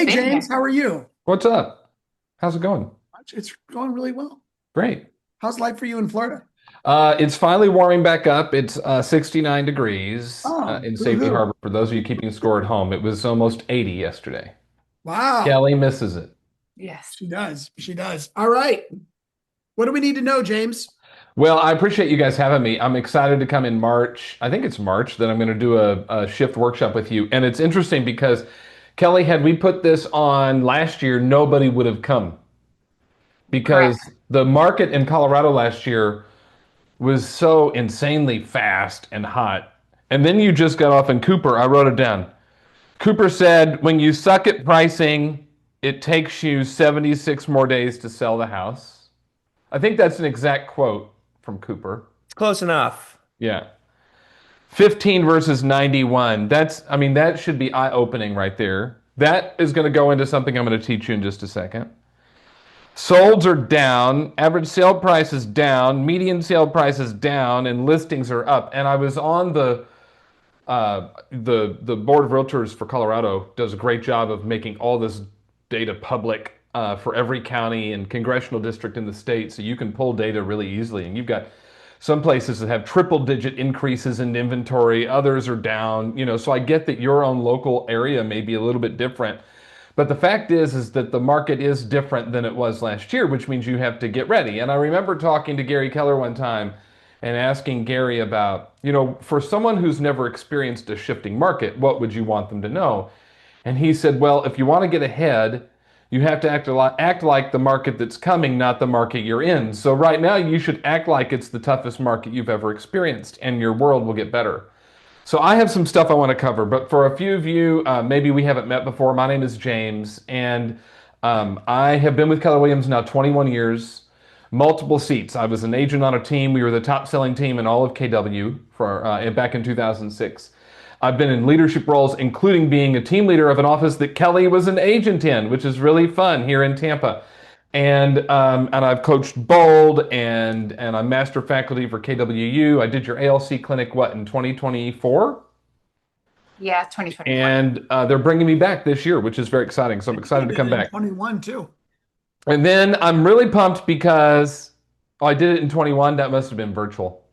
Hey Been James, here. how are you? What's up? How's it going? It's going really well. Great. How's life for you in Florida? It's finally warming back up. It's 69 degrees Oh, in Safety woohoo. Harbor. For those of you keeping score at home, it was almost 80 yesterday. Wow. Kelly misses it. Yes. She does. She does. All right. What do we need to know, James? Well, I appreciate you guys having me. I'm excited to come in March. I think it's March that I'm going to do a shift workshop with you. And it's interesting because Kelly, had we put this on last year, nobody would have come because Correct. the market in Colorado last year was so insanely fast and hot. And then you just got off in Cooper. I wrote it down. Cooper said, when you suck at pricing, it takes you 76 more days to sell the house. I think that's an exact quote from Cooper. It's close enough. Yeah. 15 versus 91. That should be eye-opening right there. That is going to go into something I'm going to teach you in just a second. Solds are down, average sale price is down, median sale price is down, and listings are up. And I was on the board of realtors for Colorado does a great job of making all this data public for every county and congressional district in the state, so you can pull data really easily. And you've got some places that have triple-digit increases in inventory, others are down. So I get that your own local area may be a little bit different. But the fact is that the market is different than it was last year, which means you have to get ready. And I remember talking to Gary Keller one time and asking Gary about, for someone who's never experienced a shifting market, what would you want them to know? And he said, well, if you want to get ahead, you have to act like the market that's coming, not the market you're in. So right now, you should act like it's the toughest market you've ever experienced, and your world will get better. So I have some stuff I want to cover, but for a few of you, maybe we haven't met before. My name is James, and I have been with Keller Williams now 21 years, multiple seats. I was an agent on a team. We were the top selling team in all of KW back in 2006. I've been in leadership roles, including being a team leader of an office that Kelly was an agent in, which is really fun here in Tampa. And I've coached Bold and I'm master faculty for KWU. I did your ALC clinic in 2024, Yeah, 2024. and they're bringing me back this year, which is very exciting. So I'm You excited to did come it in back. 21 too. And then I'm really pumped because I did it in 21. That must have been virtual.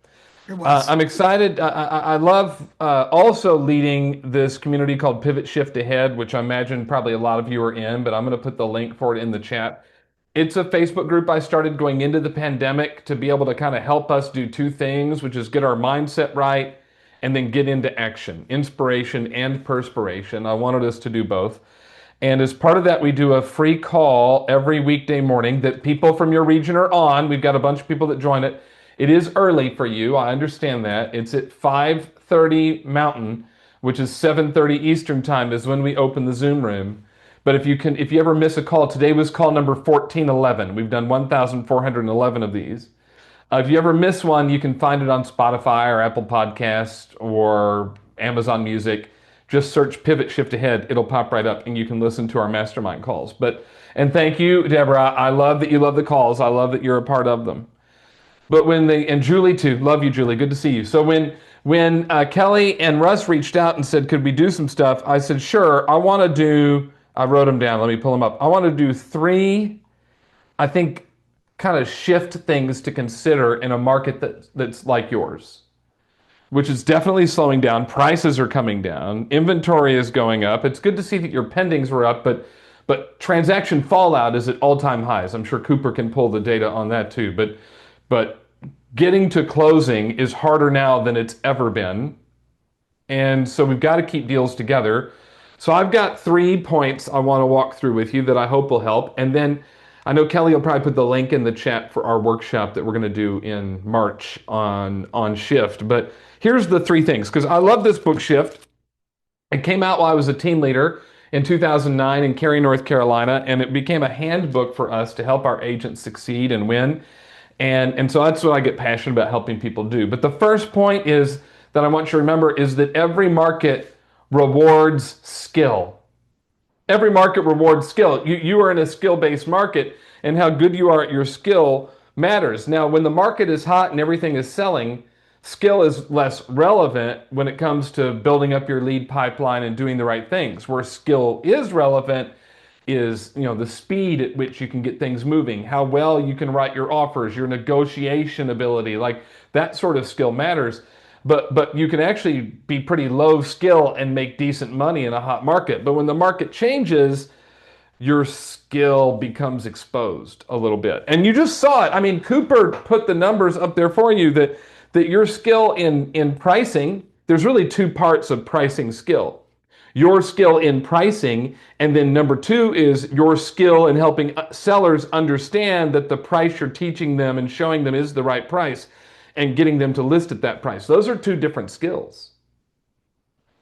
It was. I'm excited. I love also leading this community called Pivot Shift Ahead, which I imagine probably a lot of you are in, but I'm going to put the link for it in the chat. It's a Facebook group I started going into the pandemic to be able to kind of help us do two things, which is get our mindset right and then get into action, inspiration and perspiration. I wanted us to do both. And as part of that, we do a free call every weekday morning that people from your region are on. We've got a bunch of people that join it. It is early for you. I understand that. It's at 5:30 Mountain, which is 7:30 Eastern time is when we open the Zoom room. But if you ever miss a call, today was call number 1411. We've done 1,411 of these. If you ever miss one, you can find it on Spotify or Apple Podcast or Amazon Music. Just search Pivot Shift Ahead. It'll pop right up and you can listen to our mastermind calls. And thank you, Deborah. I love that you love the calls. I love that you're a part of them. But and Julie too, love you, Julie. Good to see you. So when Kelly and Russ reached out and said, could we do some stuff? I said, sure. I wrote them down. Let me pull them up. I want to do three, I think, kind of shift things to consider in a market that's like yours, which is definitely slowing down. Prices are coming down. Inventory is going up. It's good to see that your pendings were up, but transaction fallout is at all-time highs. I'm sure Cooper can pull the data on that too. But getting to closing is harder now than it's ever been. And so we've got to keep deals together. So I've got 3 points I want to walk through with you that I hope will help. And then I know Kelly will probably put the link in the chat for our workshop that we're going to do in March on Shift. But here's the three things, because I love this book, Shift. It came out while I was a team leader in 2009 in Cary, North Carolina, and it became a handbook for us to help our agents succeed and win. And so that's what I get passionate about helping people do. But the first point is that I want you to remember is that every market rewards skill. Every market rewards skill. You are in a skill-based market, and how good you are at your skill matters. Now, when the market is hot and everything is selling, skill is less relevant when it comes to building up your lead pipeline and doing the right things. Where skill is relevant is, the speed at which you can get things moving, how well you can write your offers, your negotiation ability, like that sort of skill matters. But you can actually be pretty low skill and make decent money in a hot market. But when the market changes, your skill becomes exposed a little bit. And you just saw it. I mean, Cooper put the numbers up there for you that your skill in pricing, there's really two parts of pricing skill. Your skill in pricing, and then number two is your skill in helping sellers understand that the price you're teaching them and showing them is the right price and getting them to list at that price. Those are two different skills.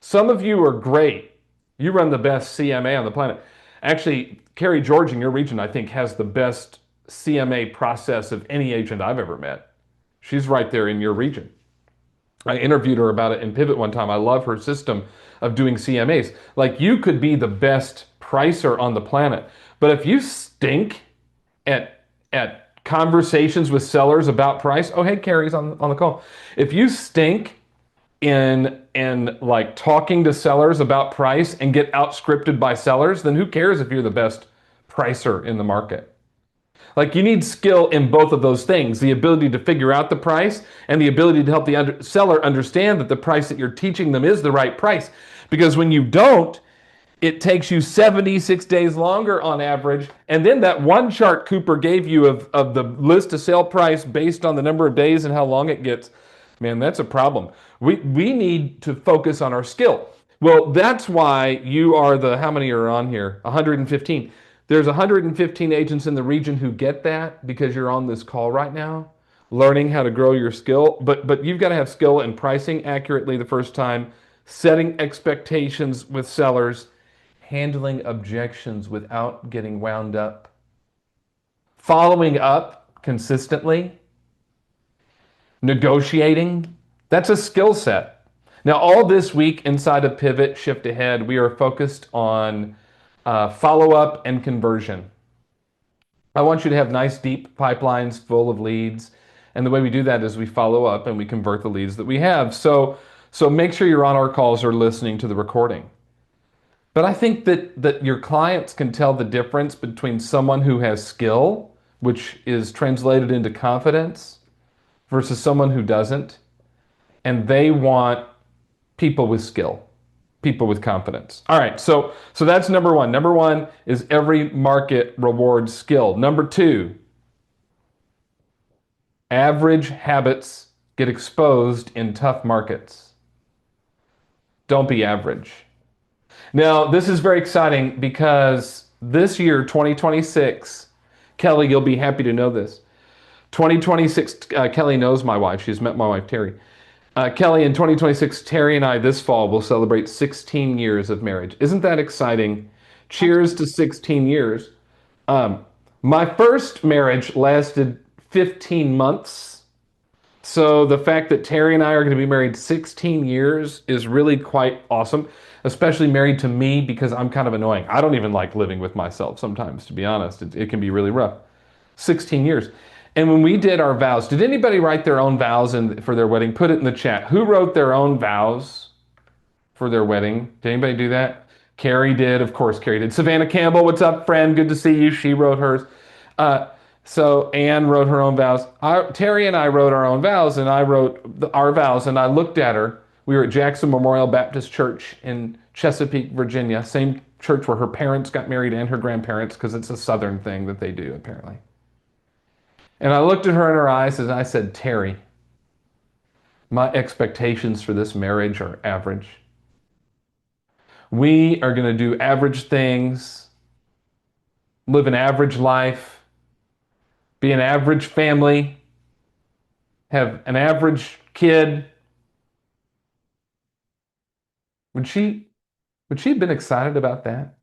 Some of you are great. You run the best CMA on the planet. Actually, Carrie George in your region, I think, has the best CMA process of any agent I've ever met. She's right there in your region. I interviewed her about it in Pivot one time. I love her system of doing CMAs. Like, you could be the best pricer on the planet, but if you stink at conversations with sellers about price, oh, hey, Carrie's on the call. If you stink in like talking to sellers about price and get outscripted by sellers, then who cares if you're the best pricer in the market? Like, you need skill in both of those things, the ability to figure out the price and the ability to help the seller understand that the price that you're teaching them is the right price. Because when you don't, it takes you 76 days longer on average. And then that one chart Cooper gave you of the list to sale price based on the number of days and how long it gets, man, that's a problem. We need to focus on our skill. Well, that's why you are how many are on here? 115. There's 115 agents in the region who get that because you're on this call right now, learning how to grow your skill. But you've got to have skill in pricing accurately the first time, setting expectations with sellers, handling objections without getting wound up, following up consistently, negotiating. That's a skill set. Now, all this week inside of Pivot Shift Ahead, we are focused on follow-up and conversion. I want you to have nice, deep pipelines full of leads. And the way we do that is we follow up and we convert the leads that we have. So make sure you're on our calls or listening to the recording. But I think that your clients can tell the difference between someone who has skill, which is translated into confidence, versus someone who doesn't. And they want people with skill, people with confidence. All right, so that's number one. Number one is every market rewards skill. Number two, average habits get exposed in tough markets. Don't be average. Now, this is very exciting because this year, 2026, Kelly, you'll be happy to know this. 2026, Kelly knows my wife. She's met my wife, Terry. Kelly, in 2026, Terry and I this fall will celebrate 16 years of marriage. Isn't that exciting? Cheers to 16 years. My first marriage lasted 15 months. So the fact that Terry and I are going to be married 16 years is really quite awesome, especially married to me because I'm kind of annoying. I don't even like living with myself sometimes, to be honest. It can be really rough. 16 years. And when we did our vows, did anybody write their own vows for their wedding? Put it in the chat. Who wrote their own vows for their wedding? Did anybody do that? Carrie did. Of course, Carrie did. Savannah Campbell, what's up, friend? Good to see you. She wrote hers. So Anne wrote her own vows. Terry and I wrote our own vows, and I wrote our vows, and I looked at her. We were at Jackson Memorial Baptist Church in Chesapeake, Virginia, same church where her parents got married and her grandparents, because it's a Southern thing that they do, apparently. And I looked at her in her eyes and I said, Terry, my expectations for this marriage are average. We are going to do average things, live an average life, be an average family, have an average kid. Would she have been excited about that?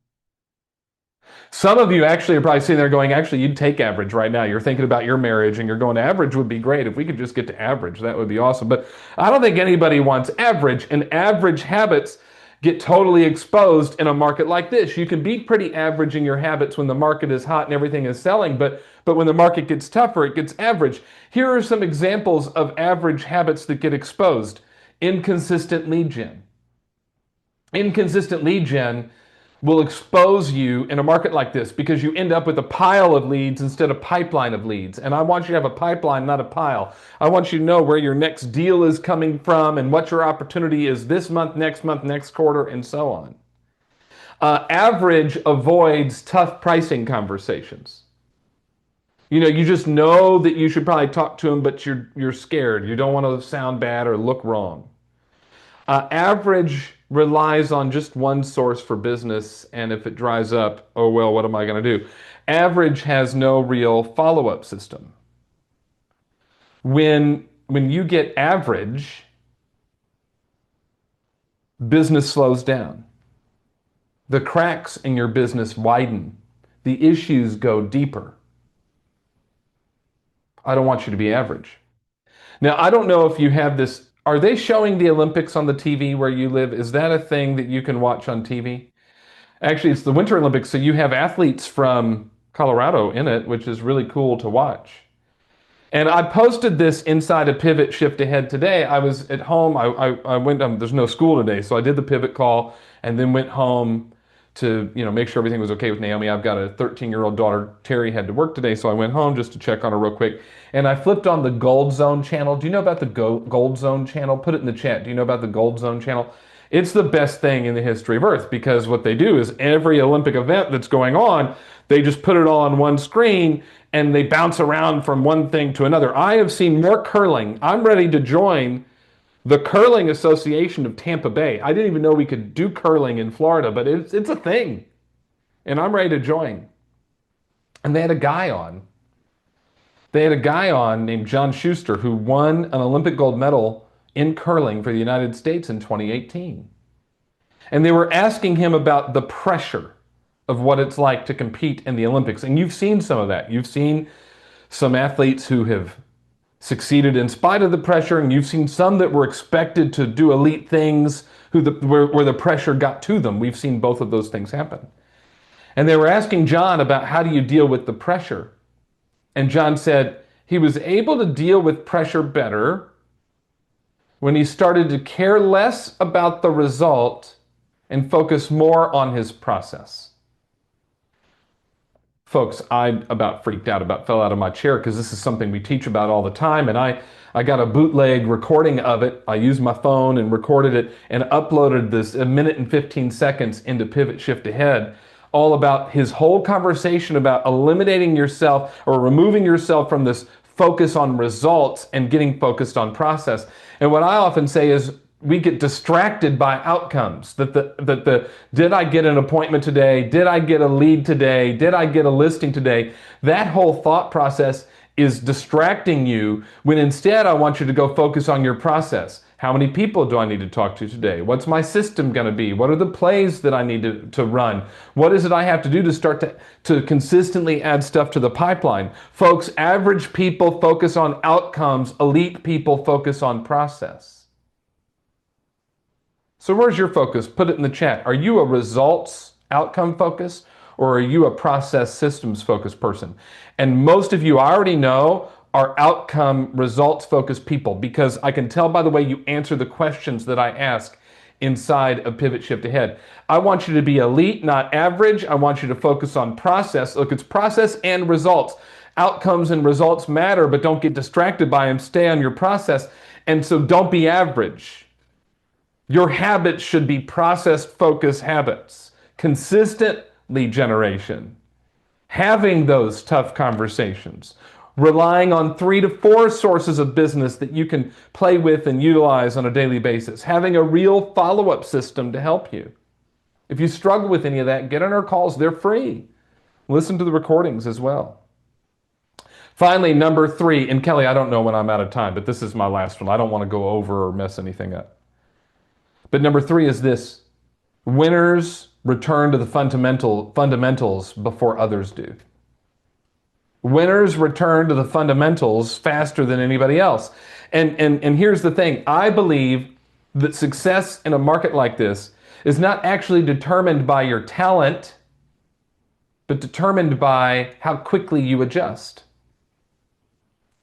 Some of you actually are probably sitting there going, actually, you'd take average right now. You're thinking about your marriage and you're going, average would be great. If we could just get to average, that would be awesome. But I don't think anybody wants average, and average habits get totally exposed in a market like this. You can be pretty average in your habits when the market is hot and everything is selling, but when the market gets tougher, it gets average. Here are some examples of average habits that get exposed. Inconsistent lead gen. Inconsistent lead gen will expose you in a market like this because you end up with a pile of leads instead of pipeline of leads. And I want you to have a pipeline, not a pile. I want you to know where your next deal is coming from and what your opportunity is this month, next quarter, and so on. Average avoids tough pricing conversations. You just know that you should probably talk to him, but you're scared. You don't want to sound bad or look wrong. Average relies on just one source for business, and if it dries up, oh well, what am I going to do? Average has no real follow-up system. When you get average, business slows down. The cracks in your business widen. The issues go deeper. I don't want you to be average. Now, I don't know if you have this. Are they showing the Olympics on the TV where you live? Is that a thing that you can watch on TV? Actually, it's the Winter Olympics, so you have athletes from Colorado in it, which is really cool to watch. And I posted this inside a Pivot Shift Ahead today. I was at home. I went. There's no school today, so I did the pivot call and then went home to make sure everything was okay with Naomi. I've got a 13-year-old daughter. Terry had to work today, so I went home just to check on her real quick. And I flipped on the Gold Zone channel. Do you know about the Gold Zone channel? Put it in the chat. Do you know about the Gold Zone channel? It's the best thing in the history of Earth because what they do is every Olympic event that's going on, they just put it all on one screen and they bounce around from one thing to another. I have seen more curling. I'm ready to join the Curling Association of Tampa Bay. I didn't even know we could do curling in Florida, but it's a thing. And I'm ready to join. And they had a guy on. Named John Schuster who won an Olympic gold medal in curling for the United States in 2018. And they were asking him about the pressure of what it's like to compete in the Olympics. And you've seen some of that. You've seen some athletes who have succeeded in spite of the pressure, and you've seen some that were expected to do elite things where the pressure got to them. We've seen both of those things happen. And they were asking John about how do you deal with the pressure? And John said he was able to deal with pressure better when he started to care less about the result and focus more on his process. Folks, I about freaked out, fell out of my chair because this is something we teach about all the time. And I got a bootleg recording of it. I used my phone and recorded it and uploaded this 1 minute and 15 seconds into Pivot Shift Ahead, all about his whole conversation about eliminating yourself or removing yourself from this focus on results and getting focused on process. And what I often say is we get distracted by outcomes. Did I get an appointment today? Did I get a lead today? Did I get a listing today? That whole thought process is distracting you when instead I want you to go focus on your process. How many people do I need to talk to today? What's my system going to be? What are the plays that I need to run? What is it I have to do to start to consistently add stuff to the pipeline? Folks, average people focus on outcomes. Elite people focus on process. So where's your focus? Put it in the chat. Are you a results outcome focus or are you a process systems focused person? And most of you I already know are outcome results focused people because I can tell by the way you answer the questions that I ask inside of Pivot Shift Ahead. I want you to be elite, not average. I want you to focus on process. Look, it's process and results. Outcomes and results matter, but don't get distracted by them. Stay on your process. And so don't be average. Your habits should be process-focused habits. Consistent lead generation. Having those tough conversations. Relying on 3 to 4 sources of business that you can play with and utilize on a daily basis. Having a real follow-up system to help you. If you struggle with any of that, get on our calls. They're free. Listen to the recordings as well. Finally, number 3, and Kelly, I don't know when I'm out of time, but this is my last one. I don't want to go over or mess anything up. But number 3 is this. Winners return to the fundamentals before others do. Winners return to the fundamentals faster than anybody else. And here's the thing. I believe that success in a market like this is not actually determined by your talent, but determined by how quickly you adjust.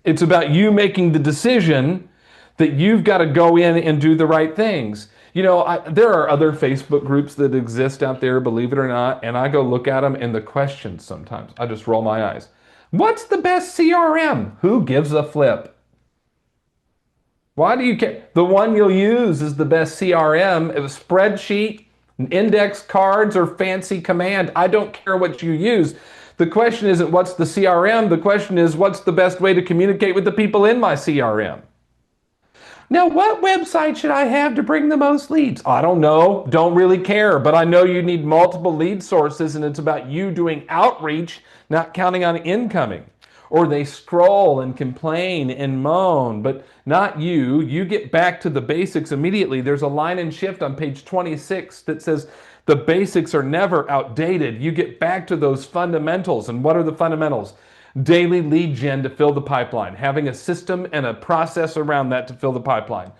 It's about you making the decision that you've got to go in and do the right things. There are other Facebook groups that exist out there, believe it or not, and I go look at them and the questions sometimes, I just roll my eyes. What's the best CRM? Who gives a flip? Why do you care? The one you'll use is the best CRM. A spreadsheet, index cards, or fancy command. I don't care what you use. The question isn't what's the CRM. The question is what's the best way to communicate with the people in my CRM? Now, what website should I have to bring the most leads? I don't know. Don't really care. But I know you need multiple lead sources, and it's about you doing outreach, not counting on incoming. Or they scroll and complain and moan, but not you. You get back to the basics immediately. There's a line and shift on page 26 that says the basics are never outdated. You get back to those fundamentals. And what are the fundamentals? Daily lead gen to fill the pipeline, having a system and a process around that to fill the pipeline.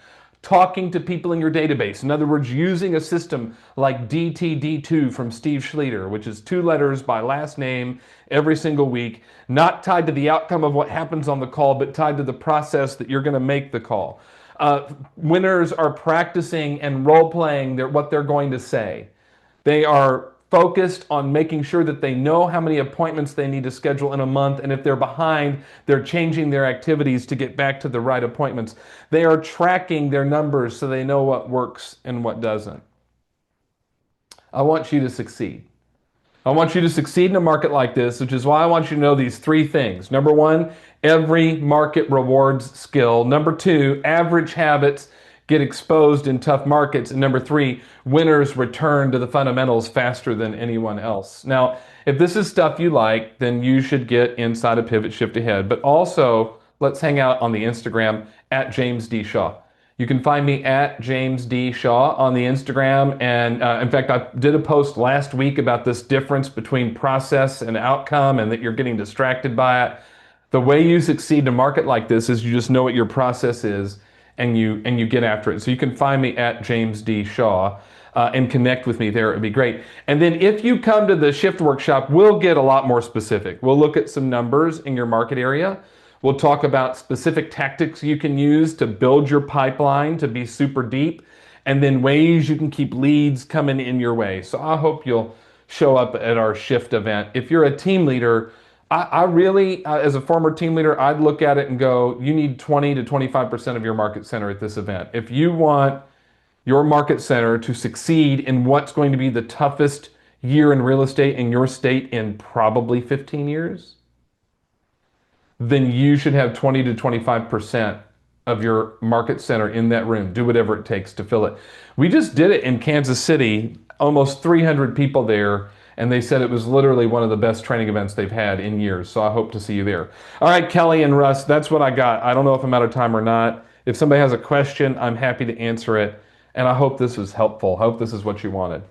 Talking to people in your database. In other words, using a system like DTD2 from Steve Schlueter, which is 2 letters by last name every single week, not tied to the outcome of what happens on the call, but tied to the process that you're going to make the call. Winners are practicing and role-playing what they're going to say. They are focused on making sure that they know how many appointments they need to schedule in a month, and if they're behind, they're changing their activities to get back to the right appointments. They are tracking their numbers so they know what works and what doesn't. I want you to succeed. I want you to succeed in a market like this, which is why I want you to know these 3 things. Number 1, every market rewards skill. Number 2, average habits get exposed in tough markets. And number 3, winners return to the fundamentals faster than anyone else. Now, if this is stuff you like, then you should get inside of Pivot Shift Ahead. But also, let's hang out on the Instagram at James D. Shaw. You can find me at James D. Shaw on the Instagram. And in fact, I did a post last week about this difference between process and outcome and that you're getting distracted by it. The way you succeed in a market like this is you just know what your process is and you get after it. So you can find me at James D. Shaw and connect with me there. It would be great. And then if you come to the Shift Workshop, we'll get a lot more specific. We'll look at some numbers in your market area. We'll talk about specific tactics you can use to build your pipeline to be super deep, and then ways you can keep leads coming in your way. So I hope you'll show up at our Shift event. If you're a team leader, I really, as a former team leader, I'd look at it and go, you need 20 to 25% of your market center at this event. If you want your market center to succeed in what's going to be the toughest year in real estate in your state in probably 15 years, then you should have 20 to 25% of your market center in that room. Do whatever it takes to fill it. We just did it in Kansas City, almost 300 people there. And they said it was literally one of the best training events they've had in years. So I hope to see you there. All right, Kelly and Russ, that's what I got. I don't know if I'm out of time or not. If somebody has a question, I'm happy to answer it. And I hope this was helpful. I hope this is what you wanted.